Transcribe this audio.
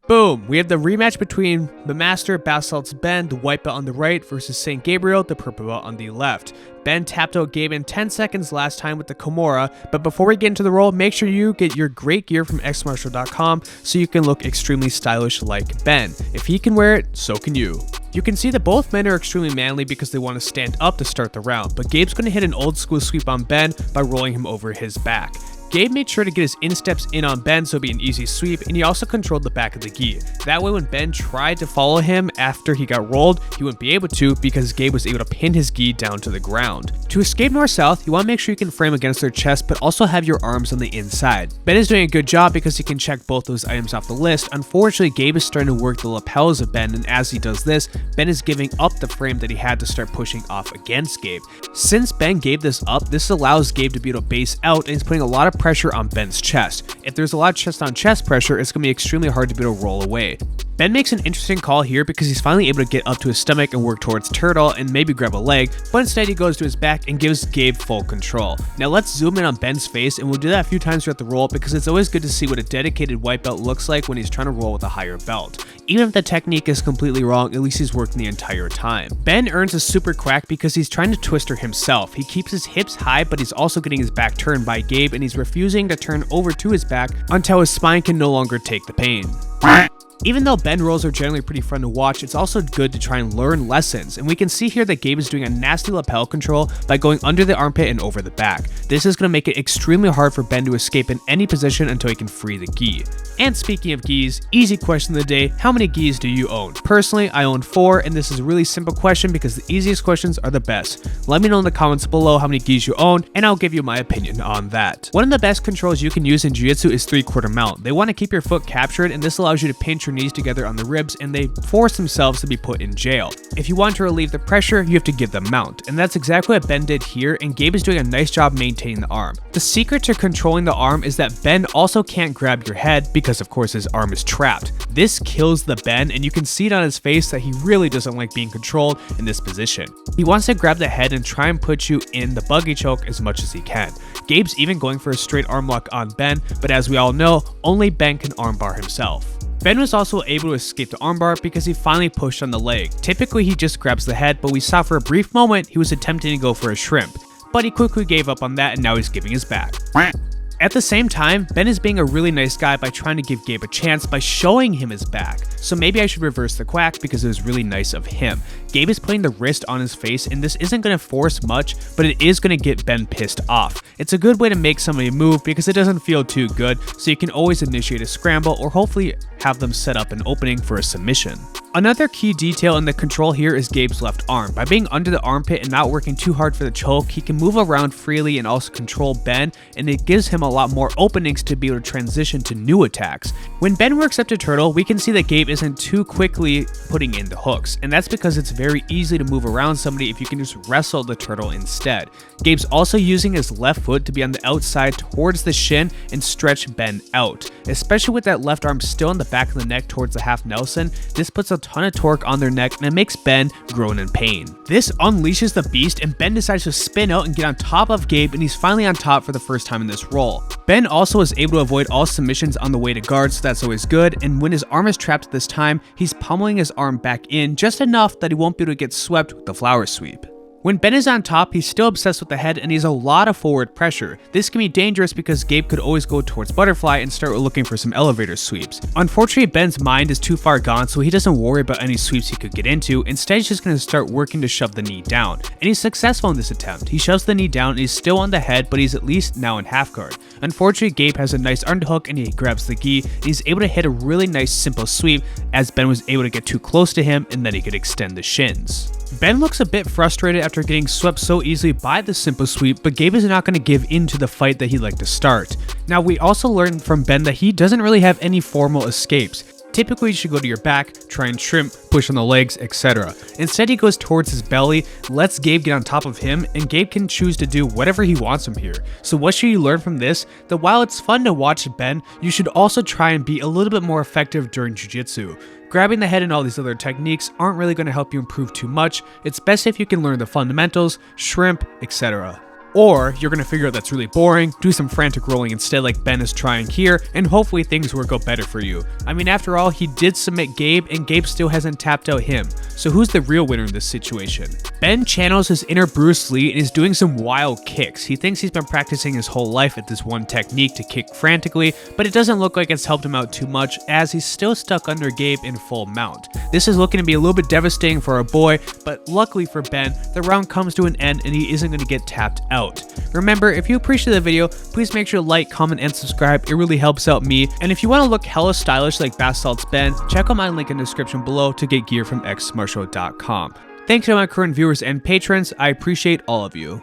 Boom! We have the rematch between the Master Basalt's Ben, the white belt on the right, versus St. Gabriel, the purple belt on the left. Ben tapped out Gabe in 10 seconds last time with the Kimura, but before we get into the roll, make sure you get your great gear from xmartial.com so you can look extremely stylish like Ben. If he can wear it, so can you. You can see that both men are extremely manly because they want to stand up to start the round, but Gabe's going to hit an old school sweep on Ben by rolling him over his back. Gabe made sure to get his insteps in on Ben so it'd be an easy sweep, and he also controlled the back of the gi. That way when Ben tried to follow him after he got rolled, he wouldn't be able to because Gabe was able to pin his gi down to the ground. To escape north-south, you want to make sure you can frame against their chest but also have your arms on the inside. Ben is doing a good job because he can check both those items off the list. Unfortunately, Gabe is starting to work the lapels of Ben, and as he does this, Ben is giving up the frame that he had to start pushing off against Gabe. Since Ben gave this up, this allows Gabe to be able to base out, and he's putting a lot of pressure on Ben's chest. If there's a lot of chest on chest pressure, it's going to be extremely hard to be able to roll away. Ben makes an interesting call here because he's finally able to get up to his stomach and work towards turtle and maybe grab a leg, but instead he goes to his back and gives Gabe full control. Now let's zoom in on Ben's face, and we'll do that a few times throughout the roll because it's always good to see what a dedicated white belt looks like when he's trying to roll with a higher belt. Even if the technique is completely wrong, at least he's working the entire time. Ben earns a super quack because he's trying to twister himself. He keeps his hips high, but he's also getting his back turned by Gabe, and he's refusing to turn over to his back until his spine can no longer take the pain. Even though Ben rolls are generally pretty fun to watch, it's also good to try and learn lessons, and we can see here that Gabe is doing a nasty lapel control by going under the armpit and over the back. This is going to make it extremely hard for Ben to escape in any position until he can free the gi. And speaking of gis, easy question of the day, how many gis do you own? Personally, I own 4, and this is a really simple question because the easiest questions are the best. Let me know in the comments below how many gis you own, and I'll give you my opinion on that. One of the best controls you can use in jiu-jitsu is 3/4 mount. They want to keep your foot captured, and this allows you to pinch your knees together on the ribs, and they force themselves to be put in jail. If you want to relieve the pressure, you have to give them mount, and that's exactly what Ben did here, and Gabe is doing a nice job maintaining the arm. The secret to controlling the arm is that Ben also can't grab your head because of course his arm is trapped. This kills the Ben, and you can see it on his face that he really doesn't like being controlled in this position. He wants to grab the head and try and put you in the buggy choke as much as he can. Gabe's even going for a straight arm lock on Ben, but as we all know, only Ben can armbar himself. Ben was also able to escape the armbar because he finally pushed on the leg. Typically he just grabs the head, but we saw for a brief moment he was attempting to go for a shrimp, but he quickly gave up on that and now he's giving his back. At the same time, Ben is being a really nice guy by trying to give Gabe a chance by showing him his back. So maybe I should reverse the quack because it was really nice of him. Gabe is putting the wrist on his face, and this isn't going to force much, but it is going to get Ben pissed off. It's a good way to make somebody move because it doesn't feel too good, so you can always initiate a scramble or hopefully have them set up an opening for a submission. Another key detail in the control here is Gabe's left arm. By being under the armpit and not working too hard for the choke, he can move around freely and also control Ben, and it gives him a lot more openings to be able to transition to new attacks. When Ben works up to turtle, we can see that Gabe isn't too quickly putting in the hooks, and that's because it's very easy to move around somebody if you can just wrestle the turtle instead. Gabe's also using his left foot to be on the outside towards the shin and stretch Ben out. Especially with that left arm still in the back of the neck towards the half Nelson, this puts a ton of torque on their neck and it makes Ben groan in pain. This unleashes the beast and Ben decides to spin out and get on top of Gabe, and he's finally on top for the first time in this roll. Ben also is able to avoid all submissions on the way to guard, so that's always good, and when his arm is trapped this time, he's pummeling his arm back in just enough that he won't be able to get swept with the flower sweep. When Ben is on top, he's still obsessed with the head and he has a lot of forward pressure. This can be dangerous because Gabe could always go towards butterfly and start looking for some elevator sweeps. Unfortunately, Ben's mind is too far gone, so he doesn't worry about any sweeps he could get into. Instead, he's just going to start working to shove the knee down. And he's successful in this attempt. He shoves the knee down and he's still on the head, but he's at least now in half guard. Unfortunately, Gabe has a nice underhook and he grabs the gi, and he's able to hit a really nice simple sweep as Ben was able to get too close to him and then he could extend the shins. Ben looks a bit frustrated after getting swept so easily by the simple sweep, but Gabe is not going to give in to the fight that he'd like to start. Now, we also learned from Ben that he doesn't really have any formal escapes. Typically, you should go to your back, try and shrimp, push on the legs, etc. Instead, he goes towards his belly, lets Gabe get on top of him, and Gabe can choose to do whatever he wants from here. So what should you learn from this? That while it's fun to watch Ben, you should also try and be a little bit more effective during jiu-jitsu. Grabbing the head and all these other techniques aren't really going to help you improve too much. It's best if you can learn the fundamentals, shrimp, etc. Or you're gonna figure out that's really boring, do some frantic rolling instead like Ben is trying here, and hopefully things work out better for you. I mean, after all, he did submit Gabe, and Gabe still hasn't tapped out him. So who's the real winner in this situation? Ben channels his inner Bruce Lee and is doing some wild kicks. He thinks he's been practicing his whole life at this one technique to kick frantically, but it doesn't look like it's helped him out too much as he's still stuck under Gabe in full mount. This is looking to be a little bit devastating for our boy, but luckily for Ben, the round comes to an end and he isn't going to get tapped out. Remember, if you appreciate the video, please make sure to like, comment, and subscribe. It really helps out me. And if you want to look hella stylish like Bath Salt's Ben, check out my link in the description below to get gear from xmartial.com. Thanks to my current viewers and patrons. I appreciate all of you.